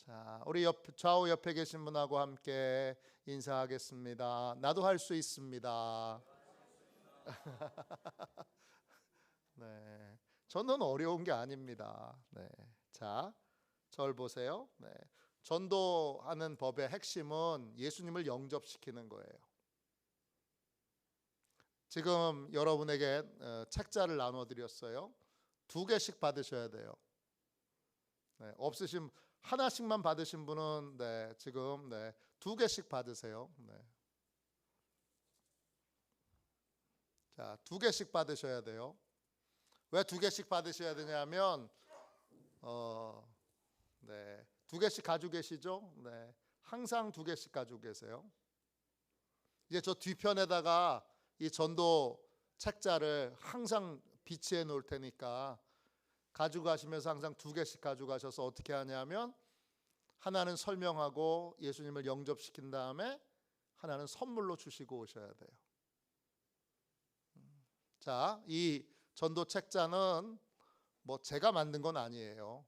자, 우리 좌우 옆에 계신 분하고 함께 인사하겠습니다. 나도 할 수 있습니다. 네, 저는 어려운 게 아닙니다. 네, 자, 절 보세요. 네, 전도하는 법의 핵심은 예수님을 영접시키는 거예요. 지금 여러분에게 책자를 나눠드렸어요. 2개씩 받으셔야 돼요. 네, 없으신 하나씩만 받으신 분은 지금 2개씩 받으세요. 네. 자, 2개씩 받으셔야 돼요. 왜 2개씩 받으셔야 되냐면 2개씩 가지고 계시죠? 네, 항상 2개씩 가지고 계세요. 이제 저 뒤편에다가 이 전도 책자를 항상 비치해 놓을 테니까 가지고 가시면서 항상 2개씩 가지고 가셔서 어떻게 하냐면 하나는 설명하고 예수님을 영접시킨 다음에 하나는 선물로 주시고 오셔야 돼요. 자, 이 전도 책자는 뭐 제가 만든 건 아니에요.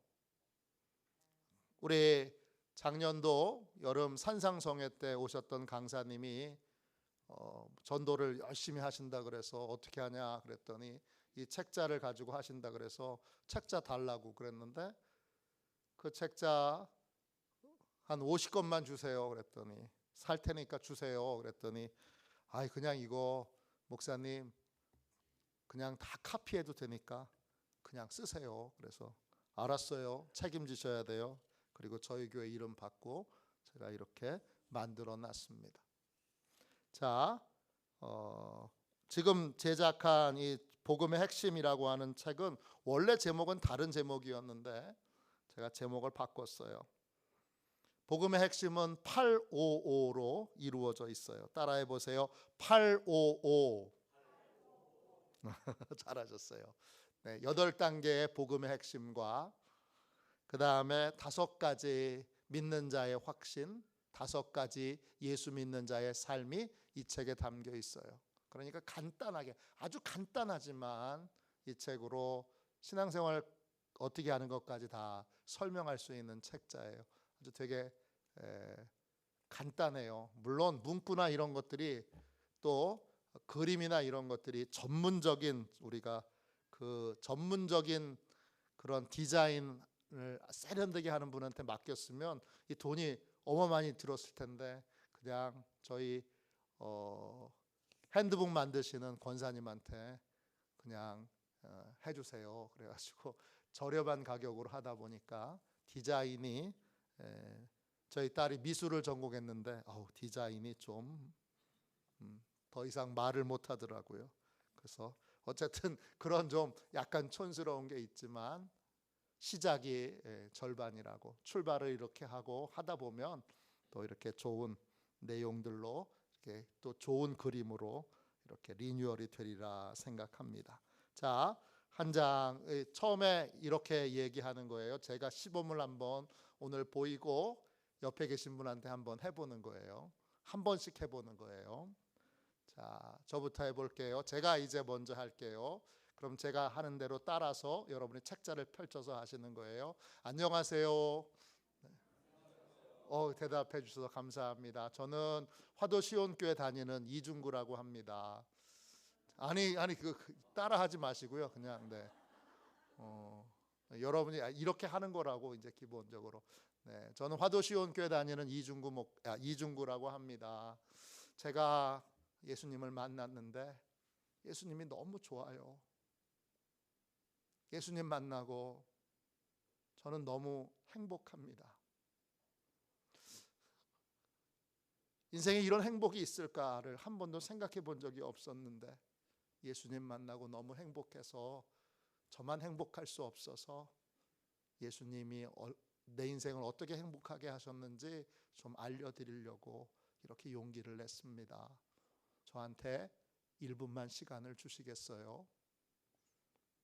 우리 작년도 여름 산상성회 때 오셨던 강사님이 전도를 열심히 하신다 그래서 어떻게 하냐 그랬더니 이 책자를 가지고 하신다 그래서 책자 달라고 그랬는데 그 책자 한 50권만 주세요 그랬더니 살 테니까 주세요 그랬더니 아이 그냥 이거 목사님 그냥 다 카피해도 되니까 그냥 쓰세요. 그래서 알았어요. 책임지셔야 돼요. 그리고 저희 교회 이름 받고 제가 이렇게 만들어 놨습니다. 자, 지금 제작한 이 복음의 핵심이라고 하는 책은 원래 제목은 다른 제목이었는데 제가 제목을 바꿨어요. 복음의 핵심은 855로 이루어져 있어요. 따라해 보세요. 855. 잘하셨어요. 네, 8단계의 복음의 핵심과 그 다음에 5가지 믿는 자의 확신, 5가지 예수 믿는 자의 삶이 이 책에 담겨 있어요. 그러니까 간단하게, 아주 간단하지만 이 책으로 신앙생활 어떻게 하는 것까지 다 설명할 수 있는 책자예요. 아주 되게 간단해요. 물론 문구나 이런 것들이 또 그림이나 이런 것들이 전문적인 우리가 그 전문적인 그런 디자인을 세련되게 하는 분한테 맡겼으면 이 돈이 어마어마히 들었을 텐데 그냥 저희 핸드북 만드시는 권사님한테 그냥 해주세요. 그래가지고 저렴한 가격으로 하다 보니까 디자인이 저희 딸이 미술을 전공했는데 디자인이 좀 더 이상 말을 못 하더라고요. 그래서 어쨌든 그런 좀 약간 촌스러운 게 있지만 시작이 절반이라고 출발을 이렇게 하고 하다 보면 또 이렇게 좋은 내용들로 이렇게 또 좋은 그림으로 이렇게 리뉴얼이 되리라 생각합니다. 자, 한 장 처음에 이렇게 얘기하는 거예요. 제가 시범을 한번 오늘 보이고 옆에 계신 분한테 한번 해보는 거예요. 한 번씩 해보는 거예요. 자, 저부터 해볼게요. 제가 이제 먼저 할게요. 그럼 제가 하는 대로 따라서 여러분이 책자를 펼쳐서 하시는 거예요. 안녕하세요. 대답해 주셔서 감사합니다. 저는 화도 시온교회 다니는 이중구라고 합니다. 아니 따라하지 마시고요. 그냥 여러분이 이렇게 하는 거라고 이제 기본적으로. 네, 저는 화도 시온교회 다니는 이중구라고 합니다. 제가 예수님을 만났는데 예수님이 너무 좋아요. 예수님 만나고 저는 너무 행복합니다. 인생에 이런 행복이 있을까를 한 번도 생각해 본 적이 없었는데 예수님 만나고 너무 행복해서 저만 행복할 수 없어서 예수님이 내 인생을 어떻게 행복하게 하셨는지 좀 알려드리려고 이렇게 용기를 냈습니다. 저한테 1분만 시간을 주시겠어요?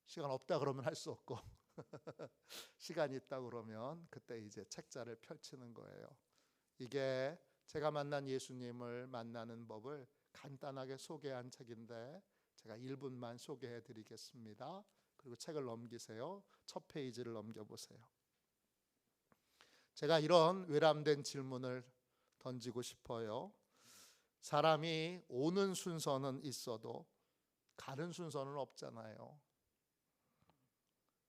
시간 없다 그러면 할 수 없고 시간이 있다 그러면 그때 이제 책자를 펼치는 거예요. 이게 제가 만난 예수님을 만나는 법을 간단하게 소개한 책인데 제가 1분만 소개해 드리겠습니다. 그리고 책을 넘기세요. 첫 페이지를 넘겨보세요. 제가 이런 외람된 질문을 던지고 싶어요. 사람이 오는 순서는 있어도 가는 순서는 없잖아요.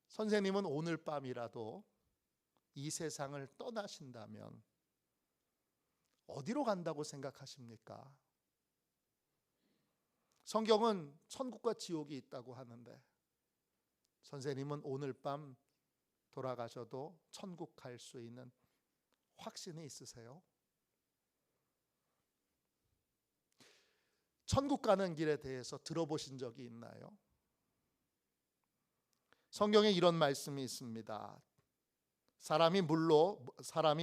선생님은 오늘 밤이라도 이 세상을 떠나신다면 어디로 간다고 생각하십니까? 성경은 천국과 지옥이 있다고 하는데 선생님은 오늘 밤 돌아가셔도 천국 갈 수 있는 확신이 있으세요? 천국 가는 길에 대해서 들어보신 적이 있나요? 성경에 이런 말씀이 있습니다. 사람이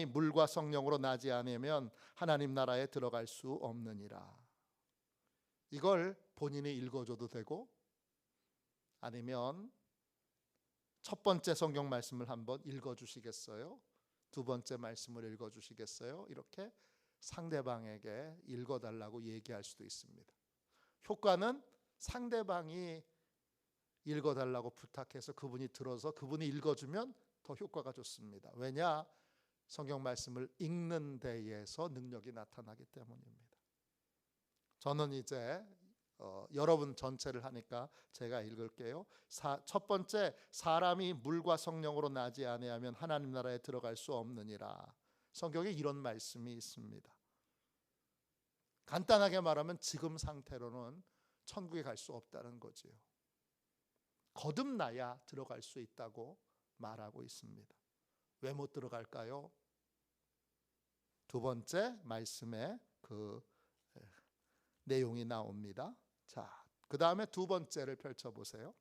물과 성령으로 나지 않으면 하나님 나라에 들어갈 수 없느니라. 이걸 본인이 읽어줘도 되고 아니면 첫 번째 성경 말씀을 한번 읽어주시겠어요? 두 번째 말씀을 읽어주시겠어요? 이렇게 상대방에게 읽어달라고 얘기할 수도 있습니다. 효과는 상대방이 읽어달라고 부탁해서 그분이 들어서 그분이 읽어주면 더 효과가 좋습니다. 왜냐? 성경 말씀을 읽는 데에서 능력이 나타나기 때문입니다. 저는 이제 여러분 전체를 하니까 제가 읽을게요. 첫 번째, 사람이 물과 성령으로 나지 아니하면 하나님 나라에 들어갈 수 없느니라. 성경에 이런 말씀이 있습니다. 간단하게 말하면 지금 상태로는 천국에 갈 수 없다는 거지요. 거듭나야 들어갈 수 있다고 말하고 있습니다. 왜 못 들어갈까요? 두 번째 말씀에 그 내용이 나옵니다. 자, 그 다음에 두 번째를 펼쳐보세요.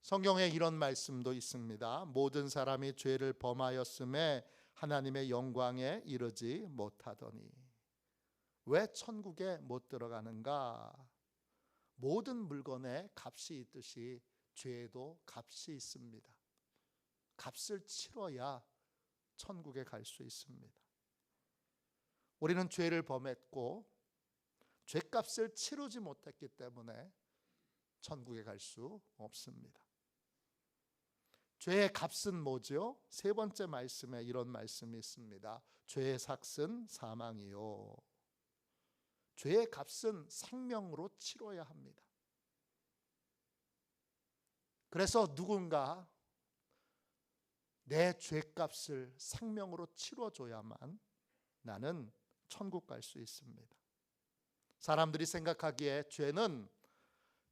성경에 이런 말씀도 있습니다. 모든 사람이 죄를 범하였음에 하나님의 영광에 이르지 못하더니. 왜 천국에 못 들어가는가? 모든 물건에 값이 있듯이 죄에도 값이 있습니다. 값을 치러야 천국에 갈 수 있습니다. 우리는 죄를 범했고 죄값을 치르지 못했기 때문에 천국에 갈 수 없습니다. 죄의 값은 뭐죠? 세 번째 말씀에 이런 말씀이 있습니다. 죄의 삭은 사망이요. 죄의 값은 생명으로 치러야 합니다. 그래서 누군가 내 죄값을 생명으로 치러줘야만 나는 천국 갈 수 있습니다. 사람들이 생각하기에 죄는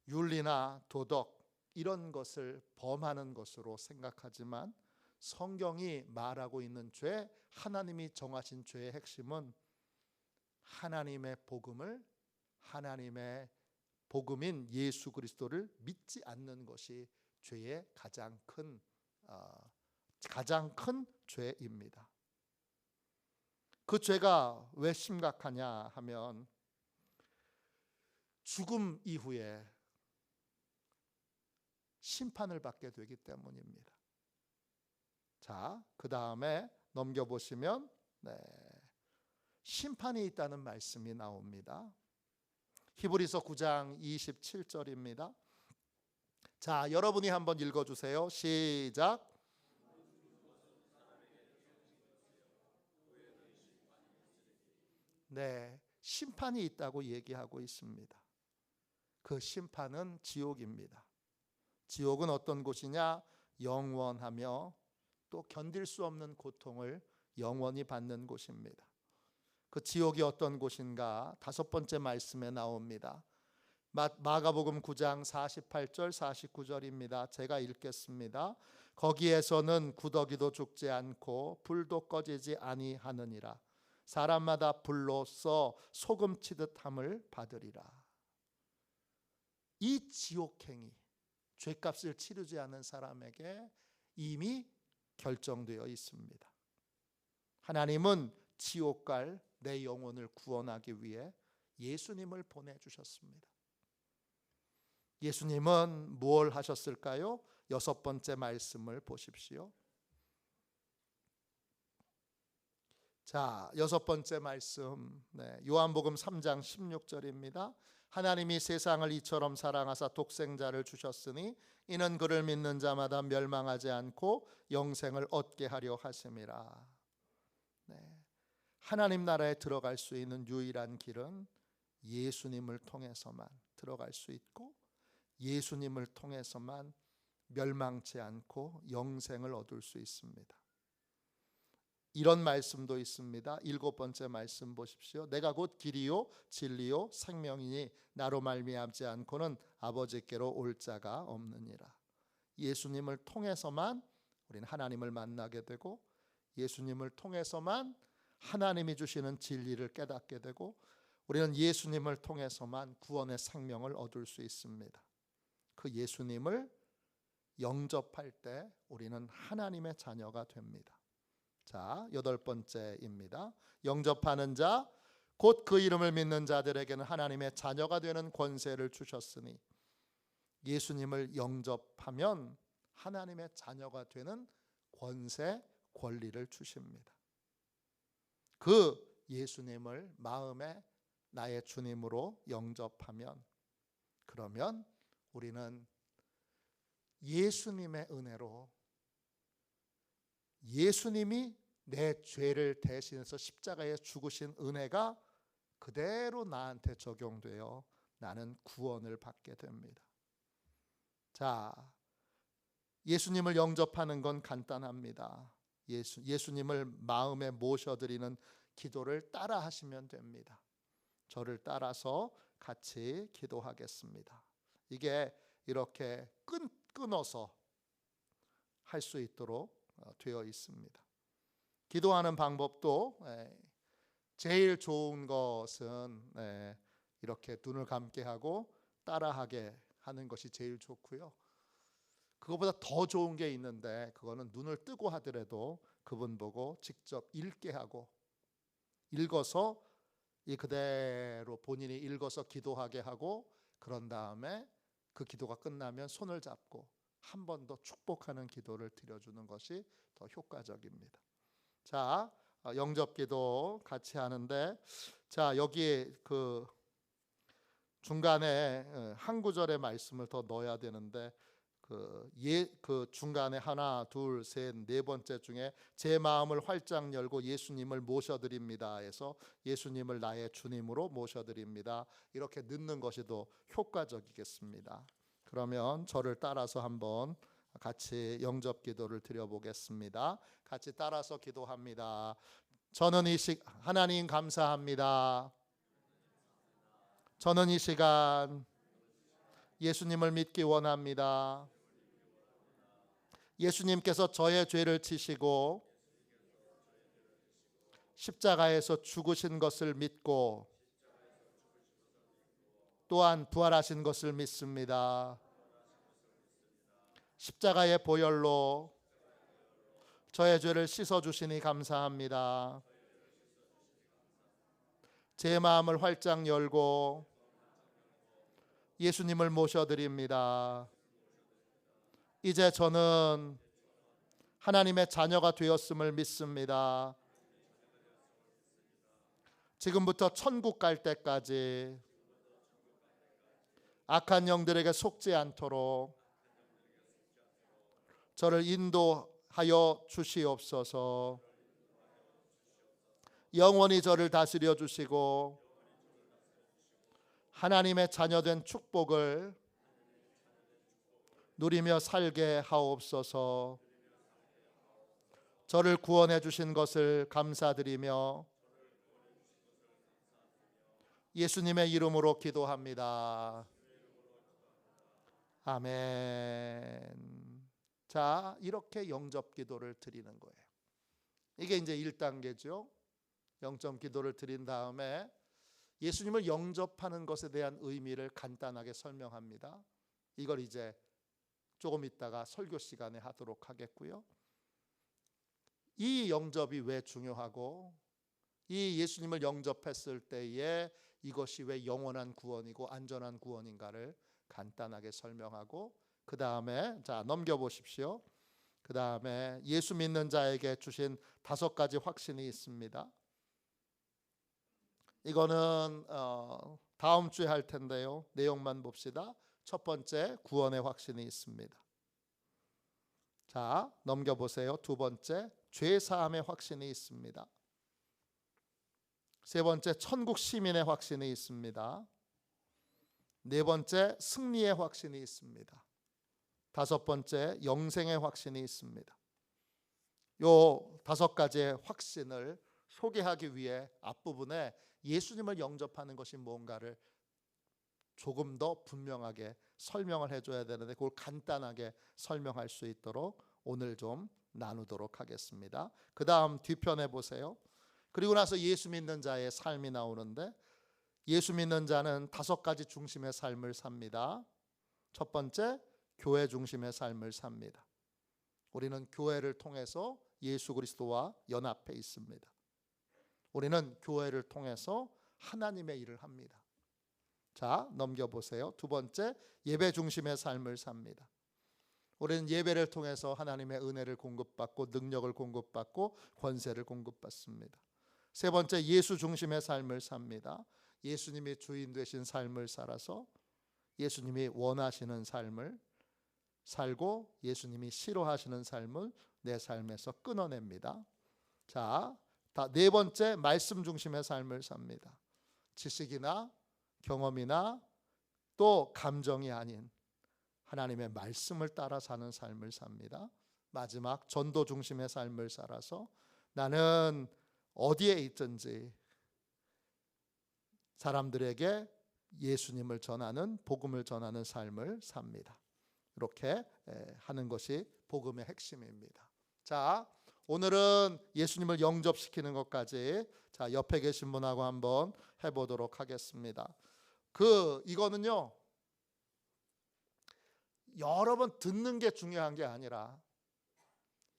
윤리나 도덕 이런 것을 범하는 것으로 생각하지만 성경이 말하고 있는 죄, 하나님이 정하신 죄의 핵심은 하나님의 복음인 예수 그리스도를 믿지 않는 것이 죄의 가장 큰 죄입니다. 그 죄가 왜 심각하냐 하면 죽음 이후에 심판을 받게 되기 때문입니다. 자, 그 다음에 넘겨보시면 심판이 있다는 말씀이 나옵니다. 히브리서 9장 27절입니다. 자, 여러분이 한번 읽어주세요. 시작. 네, 심판이 있다고 얘기하고 있습니다. 그 심판은 지옥입니다. 지옥은 어떤 곳이냐? 영원하며 또 견딜 수 없는 고통을 영원히 받는 곳입니다. 그 지옥이 어떤 곳인가? 다섯 번째 말씀에 나옵니다. 마가복음 9장 48절 49절입니다. 제가 읽겠습니다. 거기에서는 구더기도 죽지 않고 불도 꺼지지 아니하느니라. 사람마다 불로써 소금 치듯 함을 받으리라. 이 지옥행이 죄값을 치르지 않은 사람에게 이미 결정되어 있습니다. 하나님은 지옥 갈 내 영혼을 구원하기 위해 예수님을 보내주셨습니다. 예수님은 뭘 하셨을까요? 여섯 번째 말씀을 보십시오. 자, 여섯 번째 말씀, 요한복음 3장 16절입니다. 하나님이 세상을 이처럼 사랑하사 독생자를 주셨으니 이는 그를 믿는 자마다 멸망하지 않고 영생을 얻게 하려 하심이라. 네. 하나님 나라에 들어갈 수 있는 유일한 길은 예수님을 통해서만 들어갈 수 있고, 예수님을 통해서만 멸망치 않고 영생을 얻을 수 있습니다. 이런 말씀도 있습니다. 7번째 말씀 보십시오. 내가 곧 길이요 진리요 생명이니 나로 말미암지 않고는 아버지께로 올 자가 없느니라. 예수님을 통해서만 우리는 하나님을 만나게 되고, 예수님을 통해서만 하나님이 주시는 진리를 깨닫게 되고, 우리는 예수님을 통해서만 구원의 생명을 얻을 수 있습니다. 그 예수님을 영접할 때 우리는 하나님의 자녀가 됩니다. 자, 8번째입니다. 영접하는 자, 곧 그 이름을 믿는 자들에게는 하나님의 자녀가 되는 권세를 주셨으니, 예수님을 영접하면 하나님의 자녀가 되는 권세, 권리를 주십니다. 그 예수님을 마음에 나의 주님으로 영접하면, 그러면 우리는 예수님의 은혜로, 예수님이 내 죄를 대신해서 십자가에 죽으신 은혜가 그대로 나한테 적용되어 나는 구원을 받게 됩니다. 자, 예수님을 영접하는 건 간단합니다. 예수님을 마음에 모셔드리는 기도를 따라 하시면 됩니다. 저를 따라서 같이 기도하겠습니다. 이게 이렇게 끊어서 할 수 있도록 되어 있습니다. 기도하는 방법도 제일 좋은 것은 이렇게 눈을 감게 하고 따라하게 하는 것이 제일 좋고요. 그것보다 더 좋은 게 있는데, 그거는 눈을 뜨고 하더라도 그분 보고 직접 읽게 하고, 읽어서 이 그대로 본인이 읽어서 기도하게 하고, 그런 다음에 그 기도가 끝나면 손을 잡고 한 번 더 축복하는 기도를 드려주는 것이 더 효과적입니다. 자, 영접기도 같이 하는데, 자, 여기 그 중간에 한 구절의 말씀을 더 넣어야 되는데, 그 중간에 하나, 둘, 셋, 네 번째 중에 제 마음을 활짝 열고 예수님을 모셔드립니다 해서 예수님을 나의 주님으로 모셔드립니다, 이렇게 넣는 것이 더 효과적이겠습니다. 그러면 저를 따라서 한번 같이 영접 기도를 드려보겠습니다. 같이 따라서 기도합니다. 저는 하나님 감사합니다. 저는 이 시간 예수님을 믿기 원합니다. 예수님께서 저의 죄를 지시고 십자가에서 죽으신 것을 믿고 또한 부활하신 것을 믿습니다. 십자가의 보혈로 저의 죄를 씻어주시니 감사합니다. 제 마음을 활짝 열고 예수님을 모셔드립니다. 이제 저는 하나님의 자녀가 되었음을 믿습니다. 지금부터 천국 갈 때까지 악한 영들에게 속지 않도록 저를 인도하여 주시옵소서. 영원히 저를 다스려 주시고 하나님의 자녀된 축복을 누리며 살게 하옵소서. 저를 구원해 주신 것을 감사드리며 예수님의 이름으로 기도합니다. 아멘. 자, 이렇게 영접 기도를 드리는 거예요. 이게 이제 1단계죠. 영접 기도를 드린 다음에 예수님을 영접하는 것에 대한 의미를 간단하게 설명합니다. 이걸 이제 조금 있다가 설교 시간에 하도록 하겠고요. 이 영접이 왜 중요하고, 이 예수님을 영접했을 때에 이것이 왜 영원한 구원이고 안전한 구원인가를 간단하게 설명하고, 그 다음에 자 넘겨보십시오. 그 다음에 예수 믿는 자에게 주신 5가지 확신이 있습니다. 이거는 다음 주에 할 텐데요. 내용만 봅시다. 첫 번째, 구원의 확신이 있습니다. 자, 넘겨보세요. 두 번째, 죄사함의 확신이 있습니다. 세 번째, 천국 시민의 확신이 있습니다. 네 번째, 승리의 확신이 있습니다. 다섯 번째, 영생의 확신이 있습니다. 요 다섯 가지의 확신을 소개하기 위해 앞부분에 예수님을 영접하는 것이 뭔가를 조금 더 분명하게 설명을 해줘야 되는데, 그걸 간단하게 설명할 수 있도록 오늘 좀 나누도록 하겠습니다. 그 다음 뒤편에 보세요. 그리고 나서 예수 믿는 자의 삶이 나오는데, 예수 믿는 자는 다섯 가지 중심의 삶을 삽니다. 첫 번째, 교회 중심의 삶을 삽니다. 우리는 교회를 통해서 예수 그리스도와 연합해 있습니다. 우리는 교회를 통해서 하나님의 일을 합니다. 자, 넘겨보세요. 두 번째, 예배 중심의 삶을 삽니다. 우리는 예배를 통해서 하나님의 은혜를 공급받고 능력을 공급받고 권세를 공급받습니다. 세 번째, 예수 중심의 삶을 삽니다. 예수님이 주인 되신 삶을 살아서 예수님이 원하시는 삶을 살고 예수님이 싫어하시는 삶을 내 삶에서 끊어냅니다. 자, 네 번째, 말씀 중심의 삶을 삽니다. 지식이나 경험이나 또 감정이 아닌 하나님의 말씀을 따라 사는 삶을 삽니다. 마지막, 전도 중심의 삶을 살아서 나는 어디에 있든지 사람들에게 예수님을 전하는, 복음을 전하는 삶을 삽니다. 이렇게 하는 것이 복음의 핵심입니다. 자, 오늘은 예수님을 영접시키는 것까지 자, 옆에 계신 분하고 한번 해보도록 하겠습니다. 이거는요, 여러 번 듣는 게 중요한 게 아니라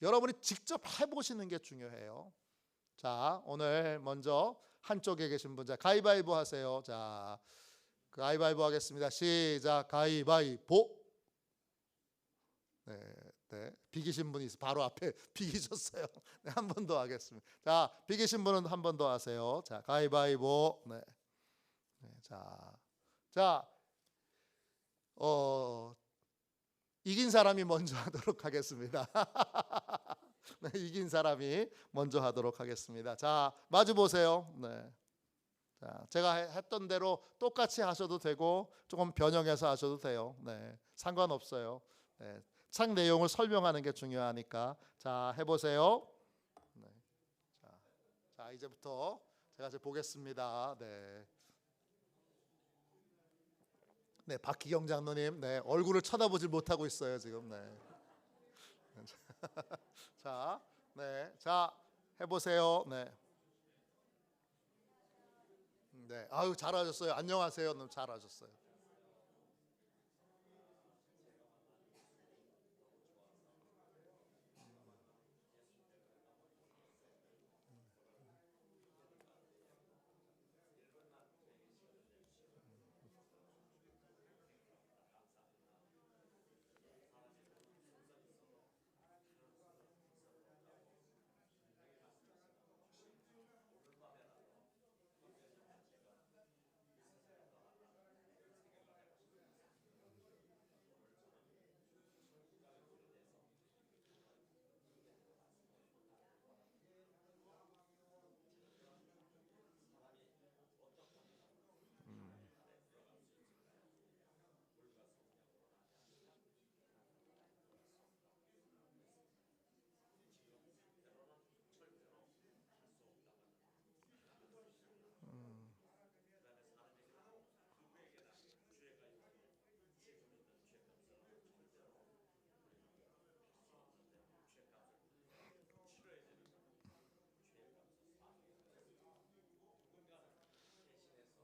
여러분이 직접 해보시는 게 중요해요. 자, 오늘 먼저 한쪽에 계신 분, 자, 가위바위보 하세요. 자, 가위바위보 하겠습니다. 시작. 가위바위보. 네, 비기신 분이 있어요. 바로 앞에 비기셨어요. 네, 한 번 더 하겠습니다. 자, 비기신 분은 한 번 더 하세요. 자, 가위바위보. 네, 자, 이긴 사람이 먼저 하도록 하겠습니다. 네, 이긴 사람이 먼저 하도록 하겠습니다. 자, 마주 보세요. 네. 자, 제가 했던 대로 똑같이 하셔도 되고 조금 변형해서 하셔도 돼요. 네, 상관없어요. 네, 책 내용을 설명하는 게 중요하니까. 자, 해보세요. 네. 자, 이제부터 제가 이제 보겠습니다. 네. 네, 박기경 장로님, 네, 얼굴을 쳐다보질 못하고 있어요 지금. 네. 자, 네, 자, 해보세요. 네. 네, 아유, 잘하셨어요. 안녕하세요. 너무 잘하셨어요.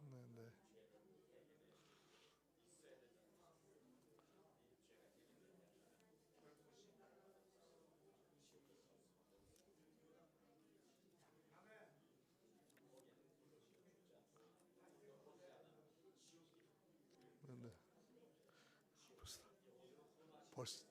네, 네. 네, 네. 벌써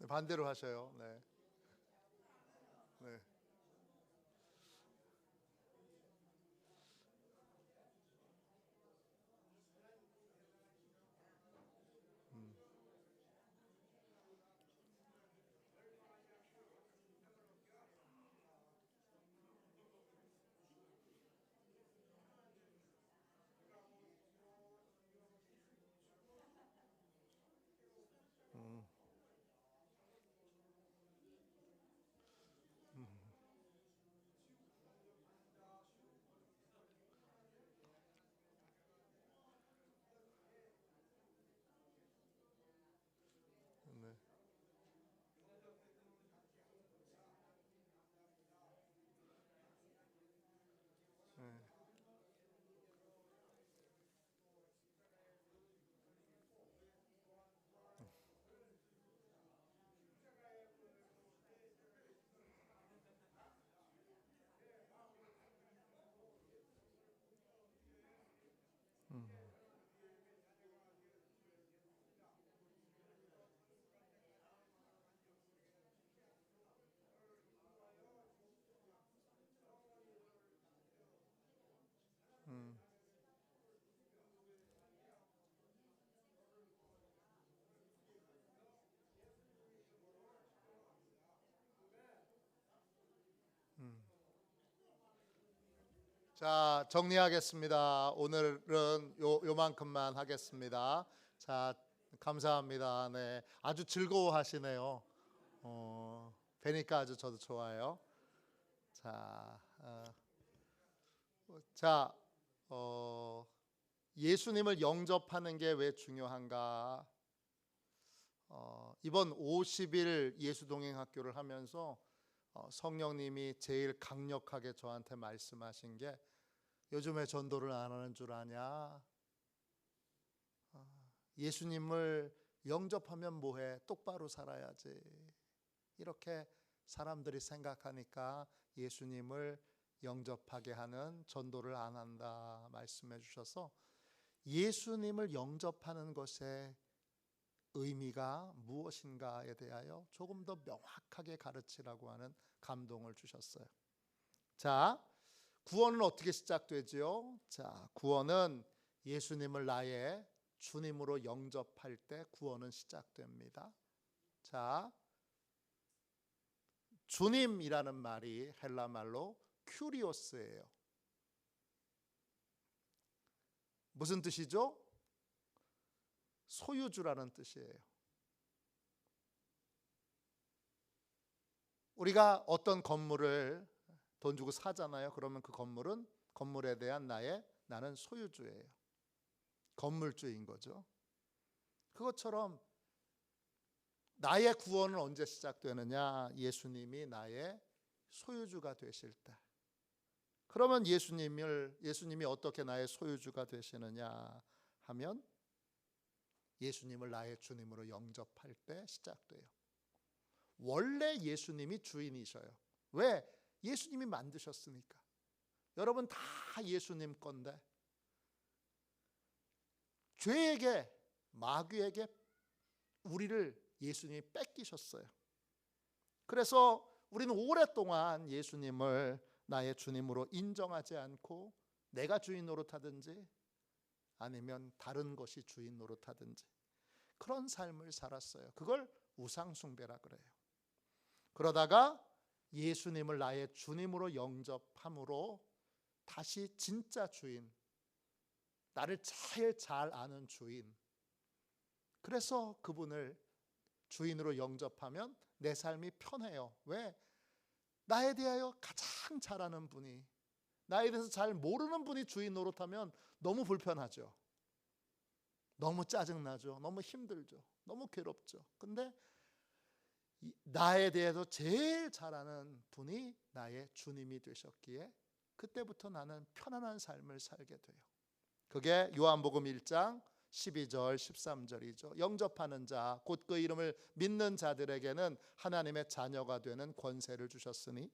반대로 하셔요. 네. 네. 네. 네. 음. 음. 자, 정리하겠습니다. 오늘은 요만큼만 하겠습니다. 자, 감사합니다. 네, 아주 즐거워하시네요. 뵈니까 아주 저도 좋아요. 자, 자, 어, 예수님을 영접하는 게 왜 중요한가? 이번 50일 예수동행학교를 하면서 성령님이 제일 강력하게 저한테 말씀하신 게 요즘에 전도를 안 하는 줄 아냐? 예수님을 영접하면 뭐해? 똑바로 살아야지. 이렇게 사람들이 생각하니까 예수님을 영접하게 하는 전도를 안 한다 말씀해 주셔서 예수님을 영접하는 것의 의미가 무엇인가에 대하여 조금 더 명확하게 가르치라고 하는 감동을 주셨어요. 자, 구원은 어떻게 시작되지요? 자, 구원은 예수님을 나의 주님으로 영접할 때 구원은 시작됩니다. 자, 주님이라는 말이 헬라 말로 큐리오스예요. 무슨 뜻이죠? 소유주라는 뜻이에요. 우리가 어떤 건물을 돈 주고 사잖아요. 그러면 그 건물에 대한 나는 소유주예요. 건물주인 거죠. 그것처럼 나의 구원은 언제 시작되느냐? 예수님이 나의 소유주가 되실 때. 그러면 예수님이 어떻게 나의 소유주가 되시느냐 하면 예수님을 나의 주님으로 영접할 때 시작돼요. 원래 예수님이 주인이셔요. 왜? 예수님이 만드셨으니까. 여러분 다 예수님 건데 죄에게, 마귀에게 우리를 예수님이 뺏기셨어요. 그래서 우리는 오랫동안 예수님을 나의 주님으로 인정하지 않고 내가 주인 노릇하든지 아니면 다른 것이 주인 노릇하든지 그런 삶을 살았어요. 그걸 우상숭배라 그래요. 그러다가 예수님을 나의 주님으로 영접함으로 다시 진짜 주인, 나를 제일 잘 아는 주인, 그래서 그분을 주인으로 영접하면 내 삶이 편해요. 왜? 나에 대하여 가장 잘 아는 분이, 나에 대해서 잘 모르는 분이 주인 노릇하면 너무 불편하죠. 너무 짜증나죠. 너무 힘들죠. 너무 괴롭죠. 근데 나에 대해서 제일 잘 아는 분이 나의 주님이 되셨기에 그때부터 나는 편안한 삶을 살게 돼요. 그게 요한복음 1장 12절 13절이죠. 영접하는 자 곧 그 이름을 믿는 자들에게는 하나님의 자녀가 되는 권세를 주셨으니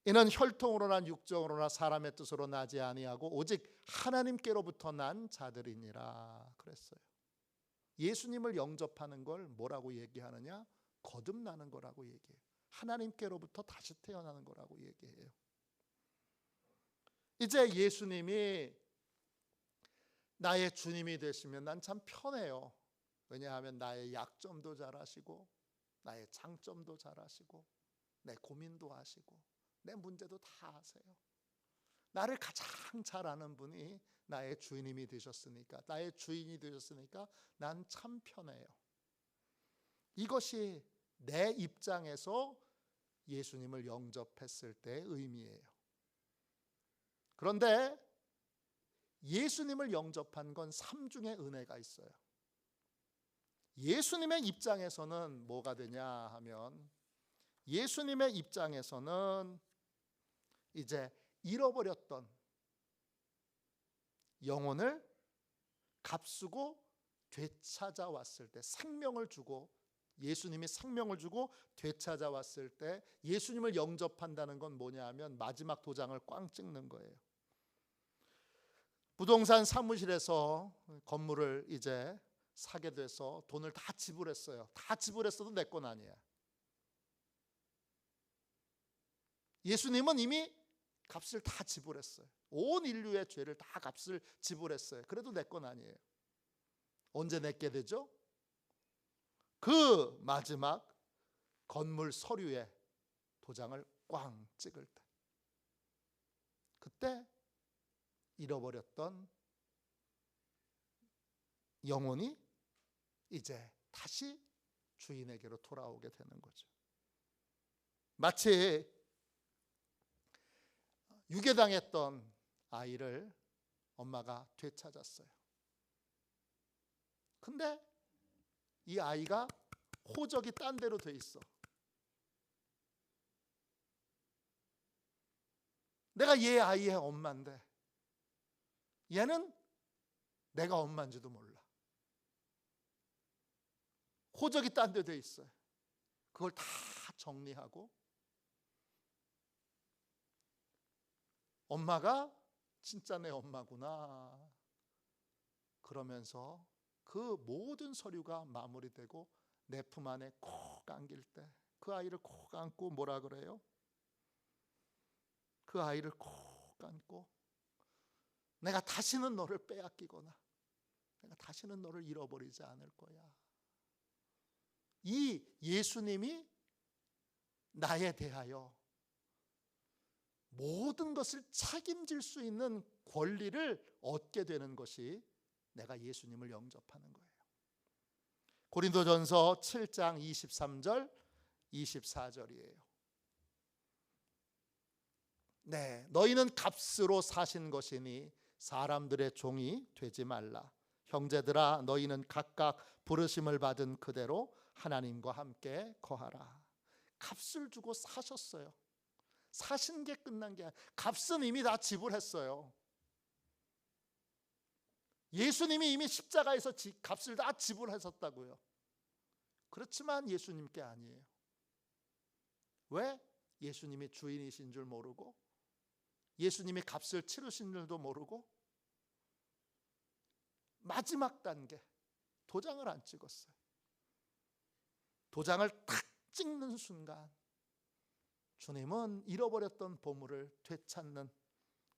이는 혈통으로나 육정으로나 사람의 뜻으로 나지 아니하고 오직 하나님께로부터 난 자들이니라 그랬어요. 예수님을 영접하는 걸 뭐라고 얘기하느냐? 거듭나는 거라고 얘기해요. 하나님께로부터 다시 태어나는 거라고 얘기해요. 이제 예수님이 나의 주님이 되시면 난 참 편해요. 왜냐하면 나의 약점도 잘 아시고, 나의 장점도 잘 아시고, 내 고민도 아시고, 내 문제도 다 아세요. 나를 가장 잘 아는 분이 나의 주인이 되셨으니까, 나의 주인이 되셨으니까 난 참 편해요. 이것이 내 입장에서 예수님을 영접했을 때의 의미예요. 그런데 예수님을 영접한 건 삼중의 은혜가 있어요. 예수님의 입장에서는 뭐가 되냐 하면, 예수님의 입장에서는 이제 잃어버렸던 영혼을 값쓰고 되찾아왔을 때, 생명을 주고, 예수님이 생명을 주고 되찾아왔을 때 예수님을 영접한다는 건 뭐냐 하면 마지막 도장을 꽝 찍는 거예요. 부동산 사무실에서 건물을 이제 사게 돼서 돈을 다 지불했어요. 다 지불했어도 내 건 아니야. 예수님은 이미 값을 다 지불했어요. 온 인류의 죄를 다 값을 지불했어요. 그래도 내 건 아니에요. 언제 내게 되죠? 그 마지막 건물 서류에 도장을 꽝 찍을 때, 그때 잃어버렸던 영혼이 이제 다시 주인에게로 돌아오게 되는 거죠. 마치 유괴당했던 아이를 엄마가 되찾았어요. 근데 이 아이가 호적이 딴 데로 돼 있어. 내가 얘 아이의 엄마인데 얘는 내가 엄마인지도 몰라. 호적이 딴 데 돼 있어요. 그걸 다 정리하고 엄마가 진짜 내 엄마구나 그러면서 그 모든 서류가 마무리되고 내 품 안에 콕 안길 때, 그 아이를 콕 안고 뭐라 그래요? 그 아이를 콕 안고 내가 다시는 너를 빼앗기거나 내가 다시는 너를 잃어버리지 않을 거야. 이 예수님이 나에 대하여 모든 것을 책임질 수 있는 권리를 얻게 되는 것이 내가 예수님을 영접하는 거예요. 고린도전서 7장 23절 24절이에요. 네, 너희는 값으로 사신 것이니 사람들의 종이 되지 말라. 형제들아, 너희는 각각 부르심을 받은 그대로 하나님과 함께 거하라. 값을 주고 사셨어요. 사신 게 끝난 게 아니라 값은 이미 다 지불했어요. 예수님이 이미 십자가에서 값을 다 지불하셨다고요. 그렇지만 예수님께 아니에요. 왜? 예수님이 주인이신 줄 모르고, 예수님이 값을 치르신 줄도 모르고, 마지막 단계 도장을 안 찍었어요. 도장을 탁 찍는 순간 주님은 잃어버렸던 보물을 되찾는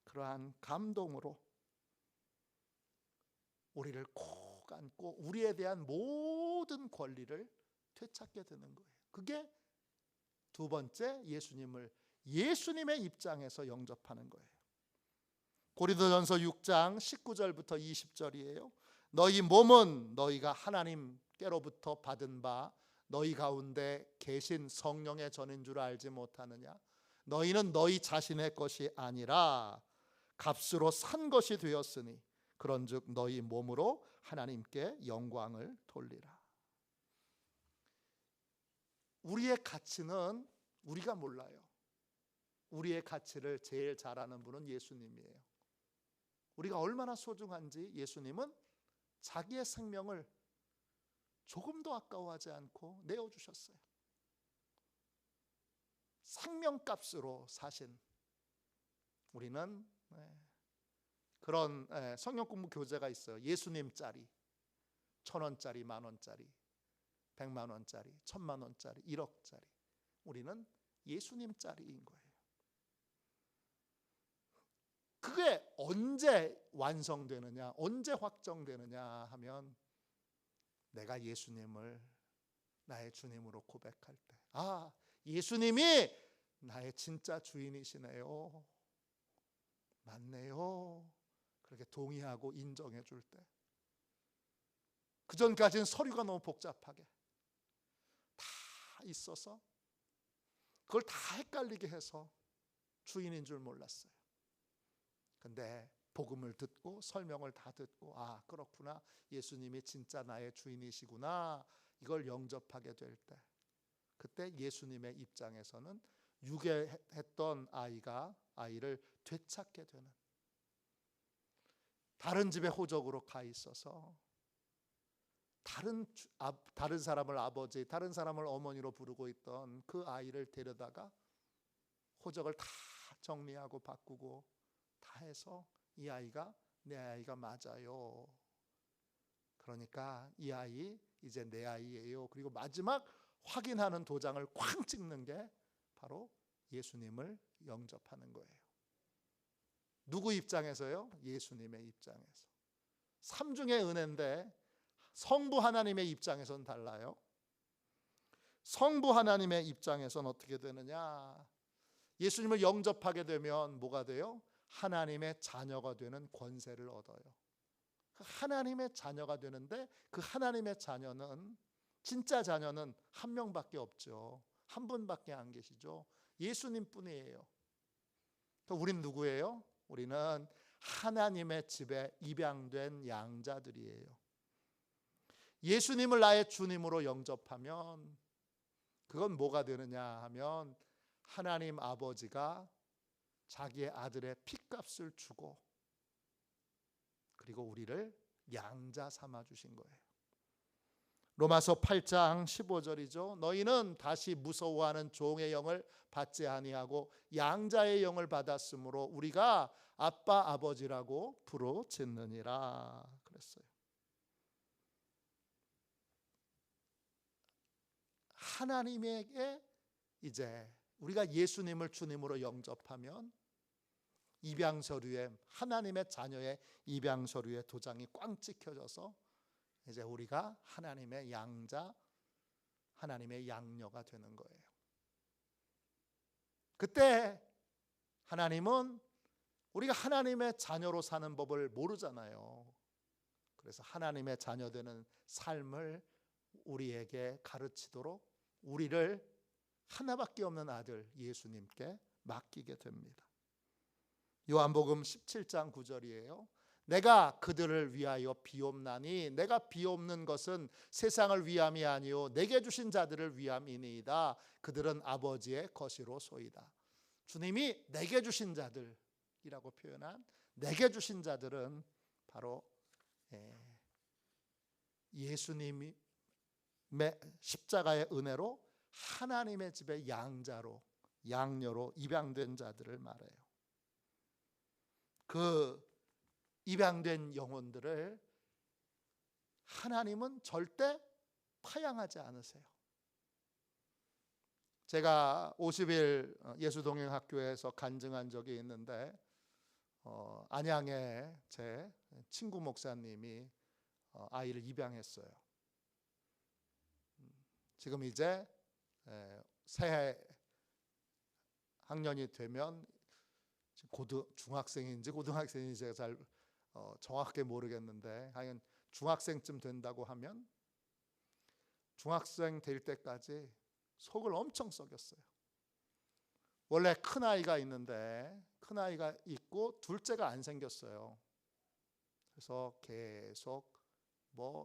그러한 감동으로 우리를 콕 안고 우리에 대한 모든 권리를 되찾게 되는 거예요. 그게 두 번째 예수님을 예수님의 입장에서 영접하는 거예요. 고린도전서 6장 19절부터 20절이에요. 너희 몸은 너희가 하나님께로부터 받은 바 너희 가운데 계신 성령의 전인 줄 알지 못하느냐? 너희는 너희 자신의 것이 아니라 값으로 산 것이 되었으니 그런즉 너희 몸으로 하나님께 영광을 돌리라. 우리의 가치는 우리가 몰라요. 우리의 가치를 제일 잘 아는 분은 예수님이에요. 우리가 얼마나 소중한지 예수님은 자기의 생명을 조금도 아까워하지 않고 내어주셨어요. 생명값으로 사신 우리는 그런 성경 공부 교재가 있어요. 예수님 짜리. 1,000원짜리, 10,000원짜리, 100만 원짜리, 1,000만 원짜리, 1억짜리. 우리는 예수님짜리인 거예요. 그게 언제 완성되느냐, 언제 확정되느냐 하면 내가 예수님을 나의 주님으로 고백할 때, 아, 예수님이 나의 진짜 주인이시네요, 맞네요, 그렇게 동의하고 인정해 줄 때. 그 전까지는 서류가 너무 복잡하게 다 있어서 그걸 다 헷갈리게 해서 주인인 줄 몰랐어요. 근데 복음을 듣고 설명을 다 듣고, 아, 그렇구나, 예수님이 진짜 나의 주인이시구나, 이걸 영접하게 될 때, 그때 예수님의 입장에서는 유괴했던 아이를 되찾게 되는, 다른 집에 호적으로 가 있어서 다른 사람을 아버지, 다른 사람을 어머니로 부르고 있던 그 아이를 데려다가 호적을 다 정리하고 바꾸고 다 해서 이 아이가 내 아이가 맞아요, 그러니까 이 아이 이제 내 아이예요, 그리고 마지막 확인하는 도장을 쾅 찍는 게 바로 예수님을 영접하는 거예요. 누구 입장에서요? 예수님의 입장에서. 삼중의 은혜인데 성부 하나님의 입장에서는 달라요. 성부 하나님의 입장에서는 어떻게 되느냐, 예수님을 영접하게 되면 뭐가 돼요? 하나님의 자녀가 되는 권세를 얻어요. 하나님의 자녀가 되는데 그 하나님의 자녀는, 진짜 자녀는 한 명밖에 없죠. 한 분밖에 안 계시죠. 예수님 뿐이에요. 우린 누구예요? 우리는 하나님의 집에 입양된 양자들이에요. 예수님을 나의 주님으로 영접하면 그건 뭐가 되느냐 하면, 하나님 아버지가 자기의 아들의 핏값을 주고 그리고 우리를 양자 삼아 주신 거예요. 로마서 8장 15절이죠. 너희는 다시 무서워하는 종의 영을 받지 아니하고 양자의 영을 받았으므로 우리가 아빠 아버지라고 부르짖느니라 그랬어요. 하나님에게 이제 우리가 예수님을 주님으로 영접하면 입양서류에, 하나님의 자녀의 입양서류에 도장이 꽝 찍혀져서 이제 우리가 하나님의 양자, 하나님의 양녀가 되는 거예요. 그때 하나님은 우리가 하나님의 자녀로 사는 법을 모르잖아요. 그래서 하나님의 자녀 되는 삶을 우리에게 가르치도록 우리를 하나밖에 없는 아들 예수님께 맡기게 됩니다. 요한복음 17장 9절이에요. 내가 그들을 위하여 비옵나니 내가 비옵는 것은 세상을 위함이 아니요 내게 주신 자들을 위함이니이다. 그들은 아버지의 것이로소이다. 주님이 내게 주신 자들이라고 표현한 내게 주신 자들은 바로 예수님의 십자가의 은혜로 하나님의 집의 양자로, 양녀로 입양된 자들을 말해요. 그 입양된 영혼들을 하나님은 절대 파양하지 않으세요. 제가 50일 예수동행학교에서 간증한 적이 있는데, 안양에 제 친구 목사님이 아이를 입양했어요. 지금 이제 새 학년이 되면 중학생인지 고등학생인지 제가 잘 정확하게 모르겠는데, 하여간 중학생쯤 된다고 하면 중학생 될 때까지 속을 엄청 썩였어요. 원래 큰 아이가 있는데 큰 아이가 있고 둘째가 안 생겼어요. 그래서 계속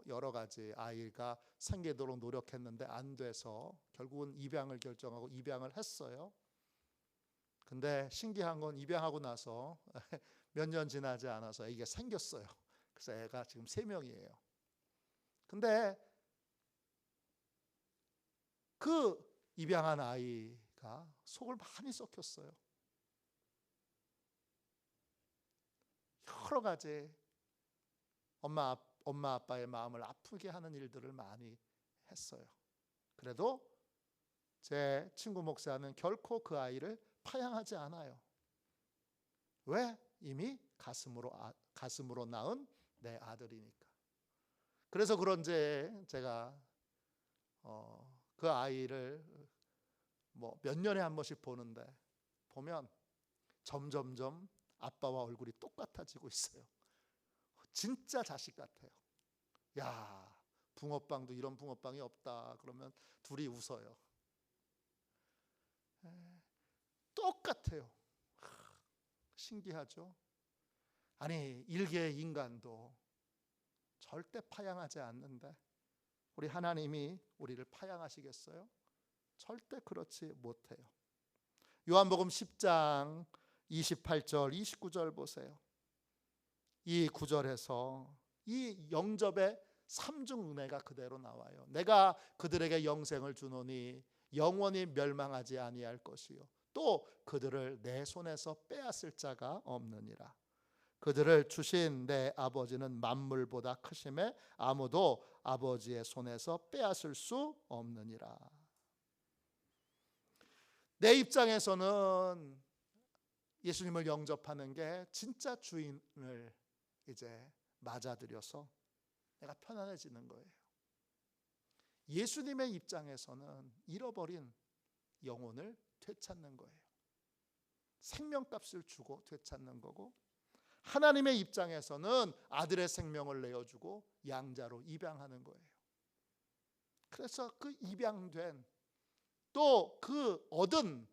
여러 가지 아이가 생기도록 노력했는데 안 돼서 결국은 입양을 결정하고 입양을 했어요. 근데 신기한 건 입양하고 나서 몇 년 지나지 않아서 이게 생겼어요. 그래서 애가 지금 3명이에요. 근데 그 입양한 아이가 속을 많이 썩혔어요. 여러 가지 엄마 엄마 아빠의 마음을 아프게 하는 일들을 많이 했어요. 그래도 제 친구 목사는 결코 그 아이를 파양하지 않아요. 왜? 이미 가슴으로 낳은 내 아들이니까. 그래서 그런지 제가 그 아이를 몇 년에 한 번씩 보는데 보면 점점점 아빠와 얼굴이 똑같아지고 있어요. 진짜 자식 같아요. 야, 붕어빵도 이런 붕어빵이 없다. 그러면 둘이 웃어요. 똑같아요. 신기하죠? 아니, 일개의 인간도 절대 파양하지 않는데 우리 하나님이 우리를 파양하시겠어요? 절대 그렇지 못해요. 요한복음 10장 28절 29절 보세요. 이 구절에서 이 영접의 삼중 은혜가 그대로 나와요. 내가 그들에게 영생을 주노니 영원히 멸망하지 아니할 것이요 또 그들을 내 손에서 빼앗을 자가 없느니라. 그들을 주신 내 아버지는 만물보다 크심에 아무도 아버지의 손에서 빼앗을 수 없느니라. 내 입장에서는 예수님을 영접하는 게 진짜 주인을 이제 맞아들여서 내가 편안해지는 거예요. 예수님의 입장에서는 잃어버린 영혼을 되찾는 거예요. 생명값을 주고 되찾는 거고, 하나님의 입장에서는 아들의 생명을 내어주고 양자로 입양하는 거예요. 그래서 그 입양된 또 그 얻은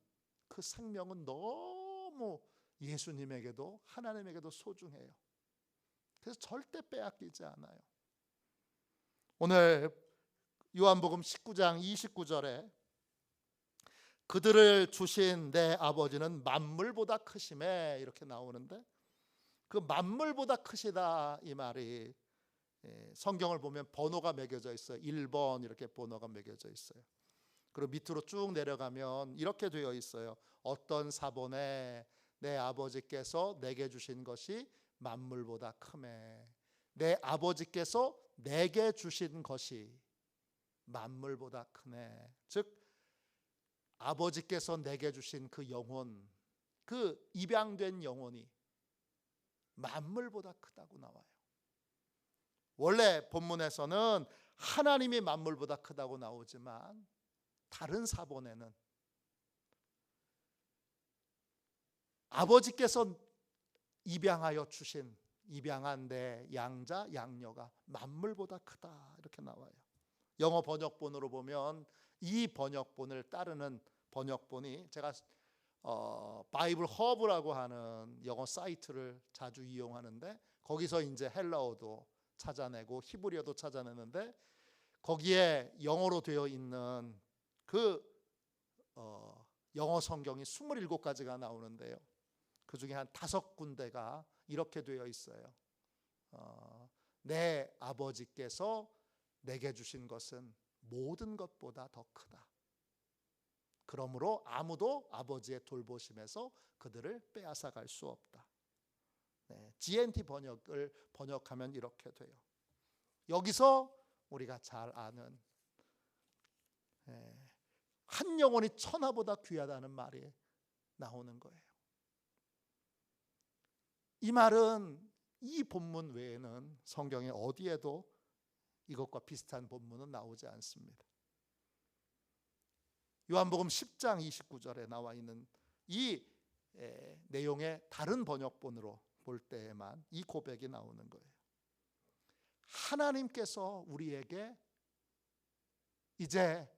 그 생명은 너무 예수님에게도 하나님에게도 소중해요. 그래서 절대 빼앗기지 않아요. 오늘 요한복음 19장 29절에 그들을 주신 내 아버지는 만물보다 크심에 이렇게 나오는데, 그 만물보다 크시다 이 말이 성경을 보면 번호가 매겨져 있어요. 1번 이렇게 번호가 매겨져 있어요. 그리고 밑으로 쭉 내려가면 이렇게 되어 있어요. 어떤 사본에 내 아버지께서 내게 주신 것이 만물보다 크매. 내 아버지께서 내게 주신 것이 만물보다 크네. 즉 아버지께서 내게 주신 그 영혼, 그 입양된 영혼이 만물보다 크다고 나와요. 원래 본문에서는 하나님이 만물보다 크다고 나오지만 다른 사본에는 아버지께서 입양하여 주신 입양한 내 양자 양녀가 만물보다 크다 이렇게 나와요. 영어 번역본으로 보면 이 번역본을 따르는 번역본이, 제가 바이블 허브라고 하는 영어 사이트를 자주 이용하는데 거기서 이제 헬라어도 찾아내고 히브리어도 찾아내는데 거기에 영어로 되어 있는 그 영어 성경이 27가지가 나오는데요. 그 중에 한 5군데가 이렇게 되어 있어요. 내 아버지께서 내게 주신 것은 모든 것보다 더 크다. 그러므로 아무도 아버지의 돌보심에서 그들을 빼앗아 갈 수 없다. GNT 번역을 번역하면 이렇게 돼요. 여기서 우리가 잘 아는 한 영혼이 천하보다 귀하다는 말이 나오는 거예요. 이 말은 이 본문 외에는 성경에 어디에도 이것과 비슷한 본문은 나오지 않습니다. 요한복음 10장 29절에 나와 있는 이 내용의 다른 번역본으로 볼 때에만 이 고백이 나오는 거예요. 하나님께서 우리에게 이제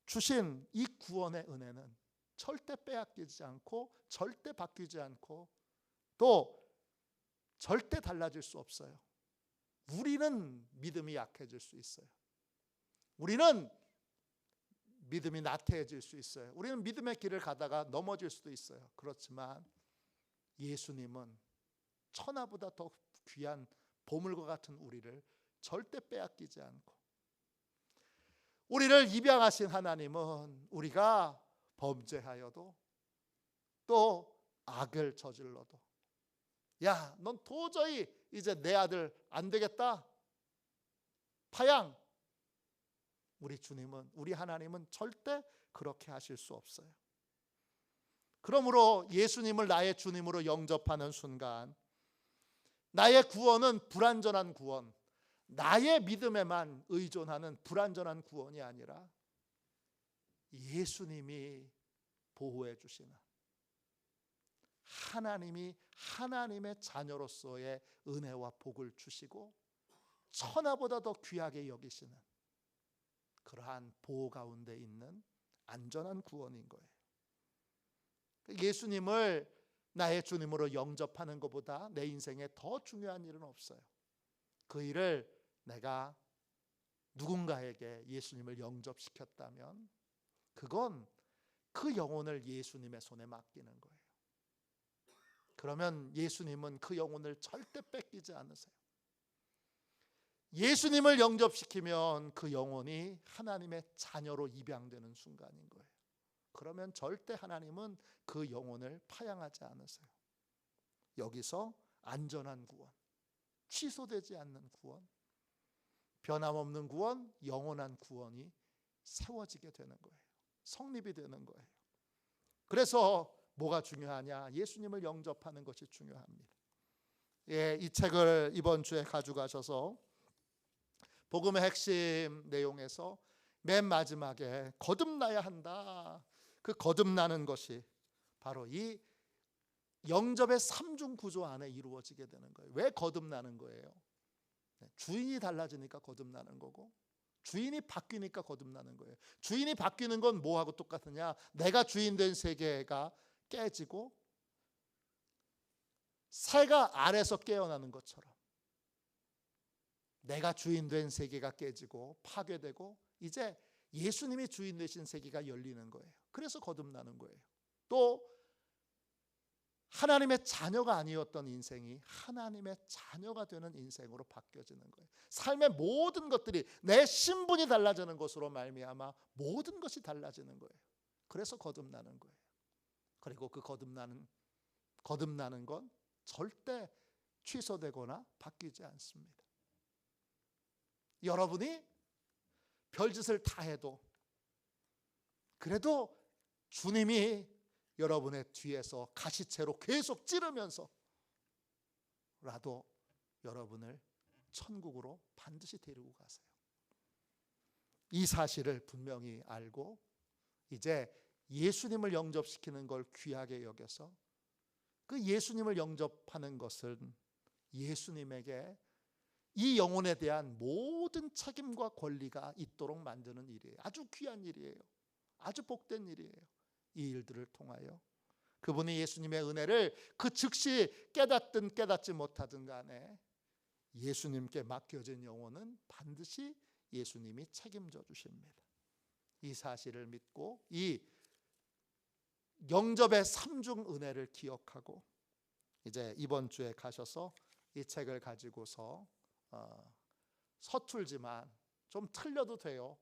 주신 이 구원의 은혜는 절대 빼앗기지 않고 절대 바뀌지 않고 또 절대 달라질 수 없어요. 우리는 믿음이 약해질 수 있어요. 우리는 믿음이 나태해질 수 있어요. 우리는 믿음의 길을 가다가 넘어질 수도 있어요. 그렇지만 예수님은 천하보다 더 귀한 보물과 같은 우리를 절대 빼앗기지 않고, 우리를 입양하신 하나님은 우리가 범죄하여도 또 악을 저질러도 야, 넌 도저히 이제 내 아들 안 되겠다, 파양. 우리 주님은, 우리 하나님은 절대 그렇게 하실 수 없어요. 그러므로 예수님을 나의 주님으로 영접하는 순간 나의 구원은 불완전한 구원, 나의 믿음에만 의존하는 불완전한 구원이 아니라 예수님이 보호해 주시는, 하나님이 하나님의 자녀로서의 은혜와 복을 주시고 천하보다 더 귀하게 여기시는 그러한 보호 가운데 있는 안전한 구원인 거예요. 예수님을 나의 주님으로 영접하는 것보다 내 인생에 더 중요한 일은 없어요. 그 일을 내가 누군가에게 예수님을 영접시켰다면 그건 그 영혼을 예수님의 손에 맡기는 거예요. 그러면 예수님은 그 영혼을 절대 뺏기지 않으세요. 예수님을 영접시키면 그 영혼이 하나님의 자녀로 입양되는 순간인 거예요. 그러면 절대 하나님은 그 영혼을 파양하지 않으세요. 여기서 안전한 구원, 취소되지 않는 구원, 변함없는 구원, 영원한 구원이 세워지게 되는 거예요. 성립이 되는 거예요. 그래서 뭐가 중요하냐? 예수님을 영접하는 것이 중요합니다. 예, 이 책을 이번 주에 가져가셔서 복음의 핵심 내용에서 맨 마지막에 거듭나야 한다. 그 거듭나는 것이 바로 이 영접의 삼중 구조 안에 이루어지게 되는 거예요. 왜 거듭나는 거예요? 주인이 달라지니까 거듭나는 거고, 주인이 바뀌니까 거듭나는 거예요. 주인이 바뀌는 건 뭐하고 똑같으냐? 내가 주인 된 세계가 깨지고 새가 알에서 깨어나는 것처럼 내가 주인 된 세계가 깨지고 파괴되고 이제 예수님이 주인 되신 세계가 열리는 거예요. 그래서 거듭나는 거예요. 또 하나님의 자녀가 아니었던 인생이 하나님의 자녀가 되는 인생으로 바뀌어지는 거예요. 삶의 모든 것들이 내 신분이 달라지는 것으로 말미암아 모든 것이 달라지는 거예요. 그래서 거듭나는 거예요. 그리고 그 거듭나는 건 절대 취소되거나 바뀌지 않습니다. 여러분이 별짓을 다 해도 그래도 주님이 여러분의 뒤에서 가시채로 계속 찌르면서 라도 여러분을 천국으로 반드시 데리고 가세요. 이 사실을 분명히 알고 이제 예수님을 영접시키는 걸 귀하게 여겨서 그 예수님을 영접하는 것은 예수님에게 이 영혼에 대한 모든 책임과 권리가 있도록 만드는 일이에요. 아주 귀한 일이에요. 아주 복된 일이에요. 이 일들을 통하여 그분이 예수님의 은혜를 그 즉시 깨닫든 깨닫지 못하든 간에 예수님께 맡겨진 영혼은 반드시 예수님이 책임져 주십니다. 이 사실을 믿고 이 영접의 삼중 은혜를 기억하고 이제 이번 주에 가셔서 이 책을 가지고서 서툴지만 좀 틀려도 돼요.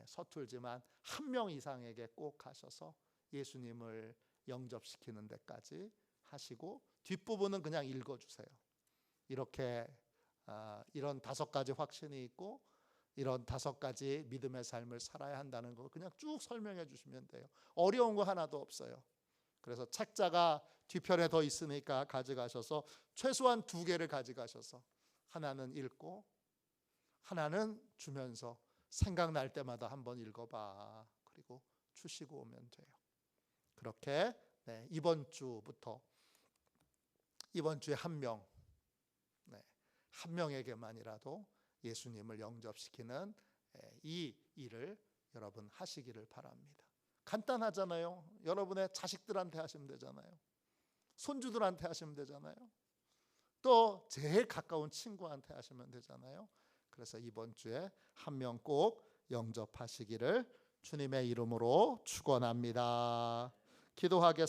서툴지만 한 명 이상에게 꼭 가셔서 예수님을 영접시키는 데까지 하시고 뒷부분은 그냥 읽어주세요. 이렇게 이런 5가지 확신이 있고 이런 5가지 믿음의 삶을 살아야 한다는 거 그냥 쭉 설명해 주시면 돼요. 어려운 거 하나도 없어요. 그래서 책자가 뒤편에 더 있으니까 가져가셔서 최소한 2개를 가져가셔서 하나는 읽고 하나는 주면서 생각날 때마다 한번 읽어봐. 그리고 주시고 오면 돼요. 그렇게 이번 주부터 이번 주에 한 명에게만이라도 예수님을 영접시키는 이 일을 여러분 하시기를 바랍니다. 간단하잖아요. 여러분의 자식들한테 하시면 되잖아요. 손주들한테 하시면 되잖아요. 또 제일 가까운 친구한테 하시면 되잖아요. 그래서 이번 주에 한 명 꼭 영접하시기를 주님의 이름으로 축원합니다. 기도하겠습니다.